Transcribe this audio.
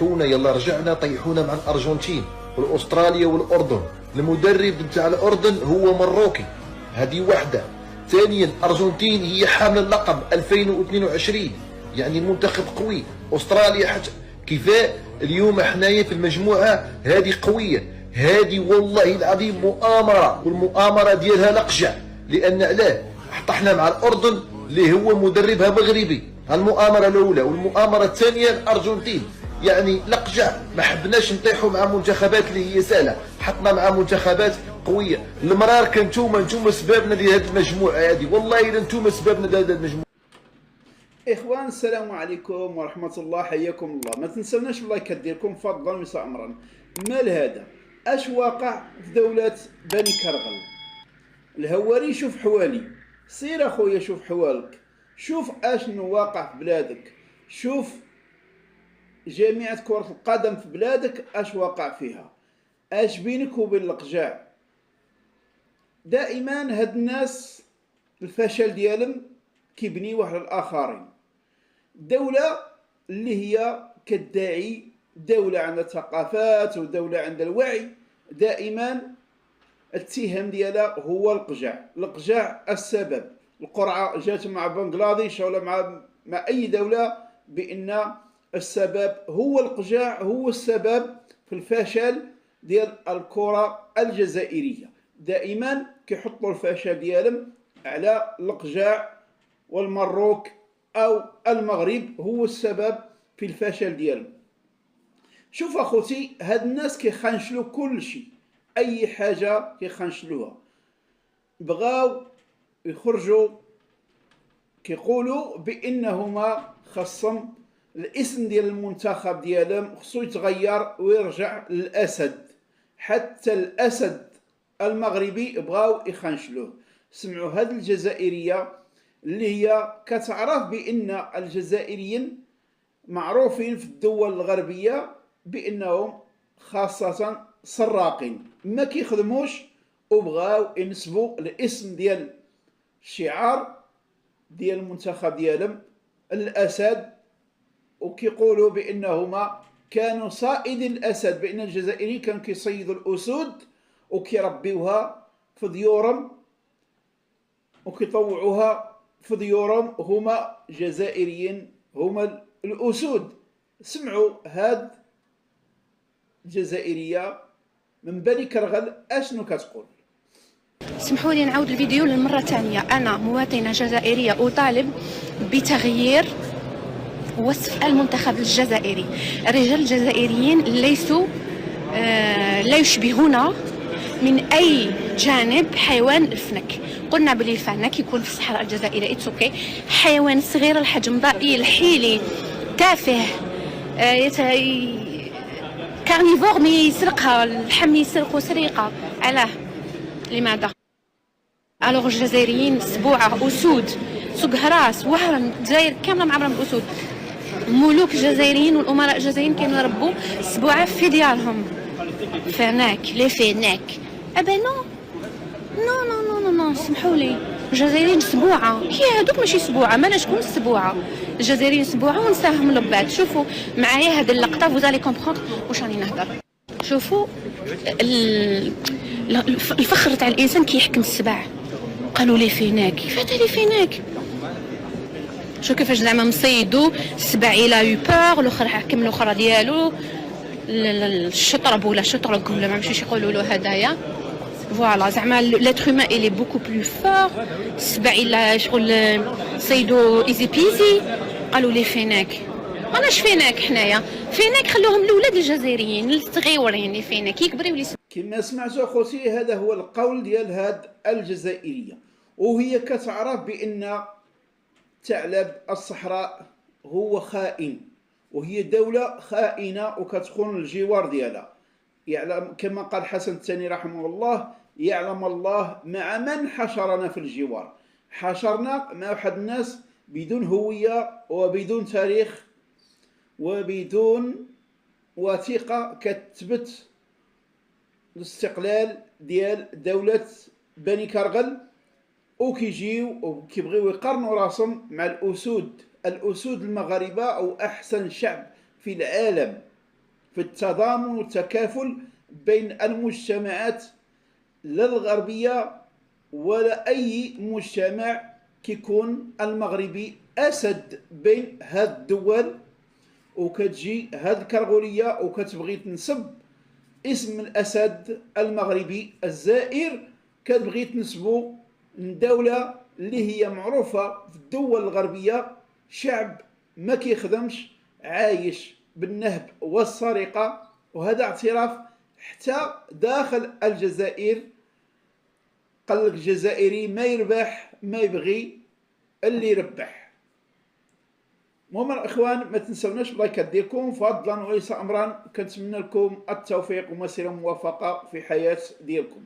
طيحونا، يلا رجعنا طيحونا مع الارجنتين والاستراليا والاردن. المدرب نتاع الاردن هو مروكي، هذه واحده. ثانيا الارجنتين هي حامله اللقب 2022، يعني المنتخب قوي. استراليا حتى كيفاه اليوم حنايا في المجموعه هذه قويه. هذه والله العظيم مؤامره، والمؤامره ديالها لقجع. لان علاه طحنا مع الاردن اللي هو مدربها مغربي، المؤامره الاولى. والمؤامره الثانيه الارجنتين، يعني لقجع. ما حبناش نطيحوا مع منتخبات اللي هي سهله، حطنا مع منتخبات قويه. المرار كان نتوما سبابنا لهذه المجموعه هذه، والله الا نتوما سبابنا لهذه المجموعه. اخوان السلام عليكم ورحمه الله، حياكم الله. ما تنسوناش باللايكات ديالكم فضلا ويساء امرا. مال هذا اش واقع في دوله بني كرغل؟ الهواري شوف حوالي، سير اخويا شوف حوالك، شوف اشنو واقع في بلادك، شوف جامعة كرة القدم في بلادك اش واقع فيها، اش بينك وبين القجاع. دائما هاد الناس الفشل ديالهم كيبنيوه على الاخرين. دولة اللي هي كداعي دولة عندها ثقافات ودولة عندها الوعي، دائما الاتهام ديالها هو القجاع. القجاع السبب. القرعة جات مع بنغلاديش ولا مع اي دولة بان السبب هو القجاع، هو السبب في الفشل ديال الكرة الجزائرية. دائما كيحطوا الفشل ديالهم على القجاع والمروك او المغرب هو السبب في الفشل ديالهم. شوف اخوتي، هاد الناس كيخنشلوا كل شيء، اي حاجه كيخنشلوها. بغاو يخرجوا كيقولوا بانهما خصهم الاسم ديال المنتخب ديالهم خصو يتغير ويرجع للاسد. حتى الاسد المغربي بغاو يخنشلوه. سمعوا هاد الجزائريه اللي هي كتعرف بان الجزائريين معروفين في الدول الغربيه بانهم خاصه سراقين، ما كيخدموش، وبغاو ينسبوا الاسم ديال الشعار ديال المنتخب ديالهم الاسد، وكيقولوا بانهما كانوا صائدي الاسد، بان الجزائريين كانوا كيصيدوا الاسود وكيربيوها في ديورهم وكيطوعوها في ديورهم. هما جزائريين، هما الاسود. سمعوا هاد الجزائريه من بني كرغل اشنو كتقول. اسمحوا لي نعاود الفيديو للمره الثانيه. انا مواطنه جزائريه اطالب بتغيير وصف المنتخب الجزائري. الرجال الجزائريين ليسوا لا يشبهون من اي جانب حيوان الفنك. قلنا بلي الفنك يكون في الصحراء الجزائريه اتس حيوان صغير الحجم، ضئيل، حيلي، تافه، كارنيفور، مي يسرقها اللحم، يسرقوا سرقه. علاه؟ لماذا؟ الوغ الجزائريين سبوعه، اسود، سوق هراس، وهران، الجزائر كامله معمره بالاسود. ملوك الجزائريين والامراء الجزائريين كانوا يربوا سبوعه في ديارهم. فناك لي فيناك ابا نو نو نو نو نو سمحوا لي. الجزائريين سبوعه، هي هذوك ماشي سبوعه، ما شكون السبوعه. الجزائريين سبوعه ونساهم لبات. شوفوا معايا هذه اللقطه فوزالي كومبخوندر واش راني نهضر. شوفوا الفخر تاع الانسان كيحكم السبع. قالوا لي فيناك، كيف هذا لي فيناك؟ شو كيفاش زعما مصيدو السبع الى يو بور، الاخر حكم الاخرى ديالو الشطرب ولا شطرق ولا ما مشيش يقولوا له هدايا. فوالا زعما لاتر هومان الي بوكو بلو فور. السبع الى شغل صيدو ايزي بيزي. قالوا لي فيناك، ماناش فيناك حنايا. فيناك خلوهم الاولاد الجزائريين الصغيورين اللي فيناك يكبروا يولي. كما سمعتوا اخوتي، هذا هو القول ديال هاد الجزائريه، وهي كتعرف بان ثعلب الصحراء هو خائن، وهي دولة خائنة وكتخون الجوار ديالها. يعلم كما قال حسن الثاني رحمه الله: يعلم الله مع من حشرنا في الجوار. حشرنا مع واحد الناس بدون هوية وبدون تاريخ وبدون وثيقة كتثبت الاستقلال ديال دولة بني كرغل، وكيجيو وكيبغيو يقارنوا راسهم مع الاسود المغاربه او احسن شعب في العالم. في التضامن والتكافل بين المجتمعات، لا الغربية ولا أي مجتمع كيكون المغربي أسد بين هاد الدول، وكتجي هاد الكرغولية وكتبغي تنسب اسم الأسد المغربي الزائر، كتبغي تنسبو لدولة اللي هي معروفة في الدول الغربية شعب ما كيخدمش، عايش بالنهب والسرقة. وهذا اعتراف حتى داخل الجزائر. قال لك الجزائري ما يربح ما يبغي اللي يربح. المهم الاخوان ما تنسوناش بلايكات ديالكم فضلا وليس امرا، كنتمنى لكم التوفيق ومسيره موفقه في حياه ديالكم.